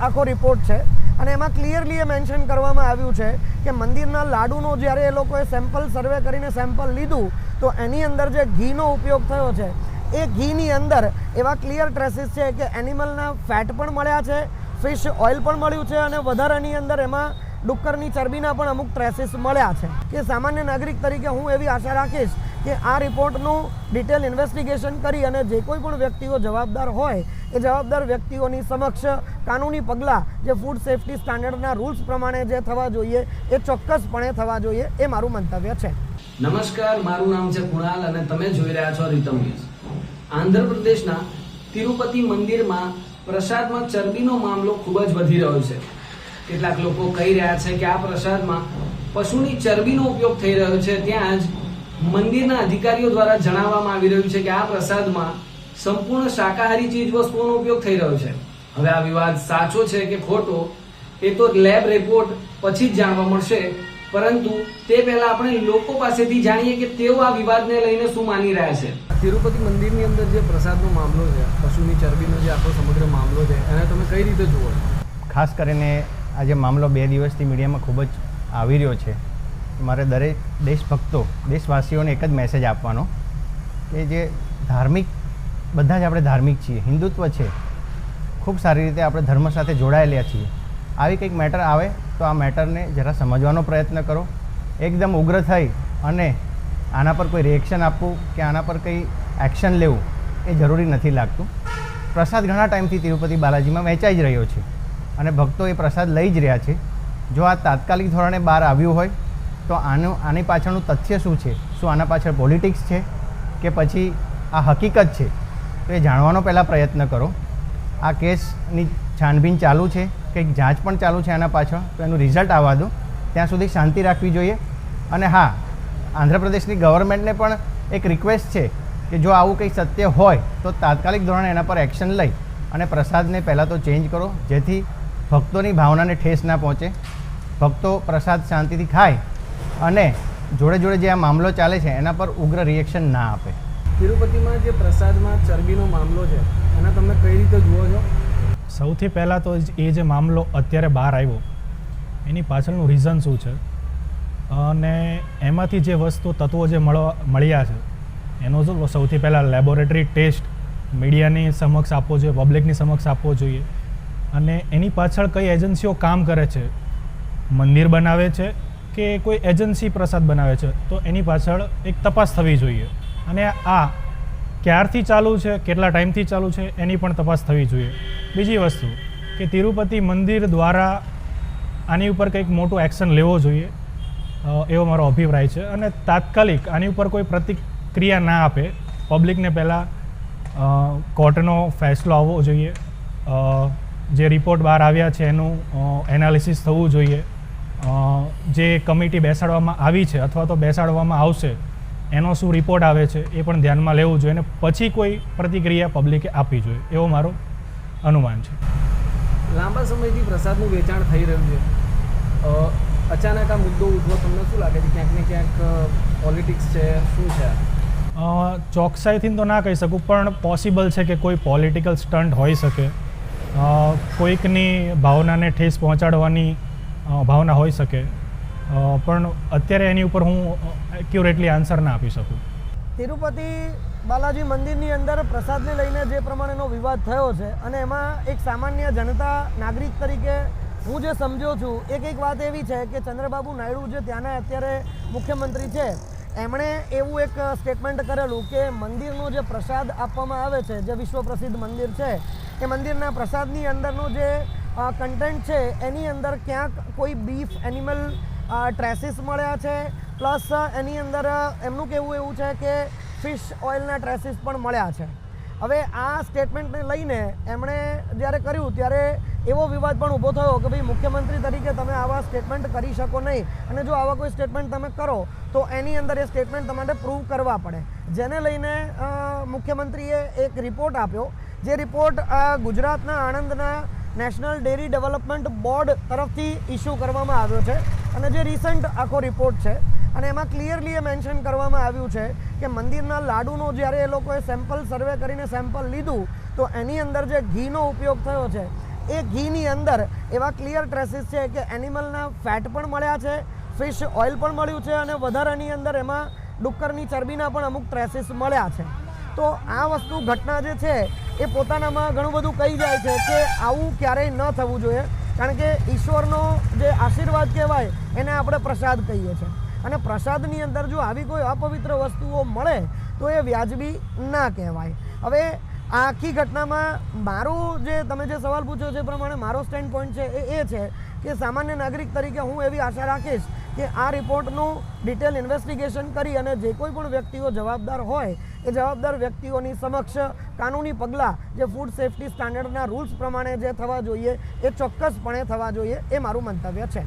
આખો રિપોર્ટ છે અને એમાં ક્લિયરલી એ મેન્શન કરવામાં આવ્યું છે કે મંદિરના લાડુનો જ્યારે એ લોકોએ સેમ્પલ સર્વે કરીને સેમ્પલ લીધું તો એની અંદર જે ઘીનો ઉપયોગ થયો છે એ ઘીની અંદર એવા ક્લિયર ટ્રેસીસ છે કે એનિમલના ફેટ પણ મળ્યા છે, ફિશ ઓઇલ પણ મળ્યું છે અને વધારાની અંદર એમાં ડુક્કરની ચરબીના પણ અમુક ટ્રેસીસ મળ્યા છે કે સામાન્ય નાગરિક તરીકે હું એવી આશા રાખીશ કે આ રિપોર્ટનું ડિટેલ ઇન્વેસ્ટિગેશન કરી અને જે કોઈ પણ વ્યક્તિઓ જવાબદાર હોય એ જવાબદાર વ્યક્તિઓની સમક્ષ કાનૂની પગલાં જે ફૂડ સેફ્ટી સ્ટાન્ડર્ડના રૂલ્સ પ્રમાણે જે થવા જોઈએ એ ચોક્કસપણે થવા જોઈએ એ મારું મંતવ્ય છે. નમસ્કાર, મારું નામ છે કુણાલ અને તમે જોઈ રહ્યા છો રીતમ ન્યૂઝ. આંધ્રપ્રદેશના તિરુપતિ મંદિરમાં પ્રસાદમાં ચરબીનો મામલો ખૂબ જ વધી રહ્યો છે. કેટલાક લોકો કહી રહ્યા છે કે આ પ્રસાદમાં પશુની ચરબીનો ઉપયોગ થઈ રહ્યો છે. ત્યાં જ મંદિરના અધિકારીઓ દ્વારા જણાવવામાં આવી રહ્યું છે કે આ પ્રસાદમાં સંપૂર્ણ શાકાહારી ચીજ વસ્તુઓનો ઉપયોગ થઈ રહ્યો છે. હવે આ વિવાદ સાચો છે કે ખોટો એ તો લેબ રિપોર્ટ પછી જ જાણવા મળશે, પરંતુ તે પહેલા આપણે લોકો પાસેથી જાણીએ કે તેઓ આ વિવાદને લઈને શું માની રહ્યા છે. તિરુપતિ મંદિરની અંદર જે પ્રસાદનો મામલો છે, પશુની ચરબીનો જે આખો સમગ્ર મામલો છે, એને તમે કઈ રીતે જુઓ છો? ખાસ કરીને આ જે મામલો 2 દિવસથી મીડિયામાં ખૂબ જ આવી રહ્યો છે, મારે દરેક દેશભક્તો, દેશવાસીઓને એક જ મેસેજ આપવાનો કે જે ધાર્મિક, બધા જ આપણે ધાર્મિક છીએ, હિન્દુત્વ છે, ખૂબ સારી રીતે આપણે ધર્મ સાથે જોડાયેલા છીએ. આવી કંઈક મેટર આવે તો આ મેટરને જરા સમજવાનો પ્રયત્ન કરો. એકદમ ઉગ્ર થઈ અને આના પર કોઈ રિએક્શન આપવું કે આના પર કંઈ એક્શન લેવું એ જરૂરી નથી લાગતું. પ્રસાદ ઘણા ટાઈમથી તિરુપતિ બાલાજીમાં વહેંચાઈ જ રહ્યો છે અને ભક્તો એ પ્રસાદ લઈ જ રહ્યા છે. જો આ તાત્કાલિક ધોરણે બહાર આવ્યું હોય તો આની પાછળનું તથ્ય શું છે? શું આના પાછળ પોલિટિક્સ છે કે પછી આ હકીકત છે? તો એ જાણવાનો પહેલાં પ્રયત્ન કરો. આ કેસની છાનબીન ચાલુ છે, કંઈક જાંચ પણ ચાલુ છે આના પાછળ, તો એનું રિઝલ્ટ આવવા દો. ત્યાં સુધી શાંતિ રાખવી જોઈએ. અને હા, આંધ્રપ્રદેશની ગવર્મેન્ટને પણ એક રિક્વેસ્ટ છે કે જો આવું કંઈ સત્ય હોય તો તાત્કાલિક ધોરણે એના પર એક્શન લઈ અને પ્રસાદને પહેલાં તો ચેન્જ કરો, જેથી ભક્તોની ભાવનાને ઠેસ ના પહોંચે. ભક્તો પ્રસાદ શાંતિથી ખાય અને જોડે જોડે જે આ મામલો ચાલે છે એના પર ઉગ્ર રિએક્શન ના આપે. તિરુપતિમાં જે પ્રસાદમાં ચરબીનો મામલો છે એને તમે કઈ રીતે જુઓ છો? સૌથી પહેલાં તો એ જે મામલો અત્યારે બહાર આવ્યો એની પાછળનું રીઝન શું છે અને એમાંથી જે તત્વો જે મળ્યા છે એનો જો સૌથી પહેલાં લેબોરેટરી ટેસ્ટ મીડિયાની સમક્ષ આપવો જોઈએ, પબ્લિકની સમક્ષ આપવો જોઈએ. અને એની પાછળ કઈ એજન્સીઓ કામ કરે છે, મંદિર બનાવે છે કે કોઈ એજન્સી પ્રસાદ બનાવે છે, તો એની પાછળ એક તપાસ થવી જોઈએ. અને આ ક્યારથી ચાલુ છે, કેટલા ટાઈમથી ચાલુ છે એની પણ તપાસ થવી જોઈએ. બીજી વસ્તુ કે તિરુપતિ મંદિર દ્વારા આની ઉપર કંઈક મોટું એક્શન લેવો જોઈએ એવો મારો અભિપ્રાય છે. અને તાત્કાલિક આની ઉપર કોઈ પ્રતિક્રિયા ના આપે, પબ્લિકને પહેલાં કોર્ટનો ફેસલો આવવો જોઈએ. જે રિપોર્ટ બહાર આવ્યા છે એનું એનાલિસિસ થવું જોઈએ. જે કમિટી બેસાડવામાં આવી છે અથવા તો બેસાડવામાં આવશે એનો શું રિપોર્ટ આવે છે એ પણ ધ્યાનમાં લેવું જોઈએ અને પછી કોઈ પ્રતિક્રિયા પબ્લિકે આપવી જોઈએ એવો મારો અનુમાન છે. લાંબા સમયથી પ્રસાદનું વેચાણ થઈ રહ્યું છે, અચાનક આ મુદ્દો ઉઠવો તમને શું લાગે છે? ક્યાંક ને ક્યાંક પોલિટિક્સ છે, શું છે? ચોકસાઈથી તો ના કહી શકું, પણ પોસિબલ છે કે કોઈ પોલિટિકલ સ્ટન્ટ હોઈ શકે, કોઈકની ભાવનાને ઠેસ પહોંચાડવાની ભાવના હોઈ શકે, પણ અત્યારે એની ઉપર હું એક્યુરેટલી આન્સર ના આપી શકું. તિરુપતિ બાલાજી મંદિરની અંદર પ્રસાદને લઈને જે પ્રમાણેનો વિવાદ થયો છે અને એમાં એક સામાન્ય જનતા નાગરિક તરીકે હું જે સમજ્યો છું, એક વાત એવી છે કે ચંદ્રબાબુ નાયડુ જે ત્યાંના અત્યારે મુખ્યમંત્રી છે એમણે એવું એક સ્ટેટમેન્ટ કરેલું કે મંદિરનો જે પ્રસાદ આપવામાં આવે છે, જે વિશ્વ પ્રસિદ્ધ મંદિર છે, એ મંદિરના પ્રસાદની અંદરનું જે કન્ટેન્ટ છે એની અંદર ક્યાંક કોઈ બીફ એનિમલ ટ્રેસીસ મળ્યા છે, પ્લસ એની અંદર એમનું કહેવું એવું છે કે ફિશ ઓઇલના ટ્રેસીસ પણ મળ્યા છે. હવે આ સ્ટેટમેન્ટને લઈને એમણે જ્યારે કર્યું ત્યારે એવો વિવાદ પણ ઊભો થયો કે ભાઈ મુખ્યમંત્રી તરીકે તમે આવા સ્ટેટમેન્ટ કરી શકો નહીં અને જો આવા કોઈ સ્ટેટમેન્ટ તમે કરો તો એની અંદર એ સ્ટેટમેન્ટ તમારે પ્રૂવ કરવા પડે. જેને લઈને મુખ્યમંત્રીએ એક રિપોર્ટ આપ્યો, જે રિપોર્ટ ગુજરાતના આણંદના નેશનલ ડેરી ડેવલપમેન્ટ બોર્ડ તરફથી ઇસ્યુ કરવામાં આવ્યો છે અને જે રિસન્ટ આખો રિપોર્ટ છે અને એમાં ક્લિયરલી એ મેન્શન કરવામાં આવ્યું છે કે મંદિરના લાડુનો જ્યારે એ લોકોએ સેમ્પલ સર્વે કરીને સેમ્પલ લીધું તો એની અંદર જે ઘીનો ઉપયોગ થયો છે એ ઘીની અંદર એવા ક્લિયર ટ્રેસીસ છે કે એનિમલના ફેટ પણ મળ્યા છે, ફિશ ઓઇલ પણ મળ્યું છે અને વધારાની અંદર એમાં ડુક્કરની ચરબીના પણ અમુક ટ્રેસીસ મળ્યા છે. તો આ વસ્તુ ઘટના જે છે એ પોતાનામાં ઘણું બધું કહી જાય છે કે આવું ક્યારેય ન થવું જોઈએ, કારણ કે ઈશ્વરનો જે આશીર્વાદ કહેવાય એને આપણે પ્રસાદ કહીએ છીએ અને પ્રસાદની અંદર જો આવી કોઈ અપવિત્ર વસ્તુઓ મળે તો એ વ્યાજબી ના કહેવાય. હવે આ આખી ઘટનામાં મારું જે તમે જે સવાલ પૂછ્યો છે એ પ્રમાણે મારો સ્ટેન્ડ પોઈન્ટ છે એ છે કે સામાન્ય નાગરિક તરીકે હું એવી આશા રાખીશ કે આ રિપોર્ટનું ડિટેલ ઇન્વેસ્ટિગેશન કરી અને જે કોઈ પણ વ્યક્તિઓ જવાબદાર હોય એ જવાબદાર વ્યક્તિઓની સમક્ષ કાનૂની પગલાં જે ફૂડ સેફ્ટી સ્ટાન્ડર્ડના રૂલ્સ પ્રમાણે જે થવા જોઈએ એ ચોક્કસપણે થવા જોઈએ, એ મારું મંતવ્ય છે.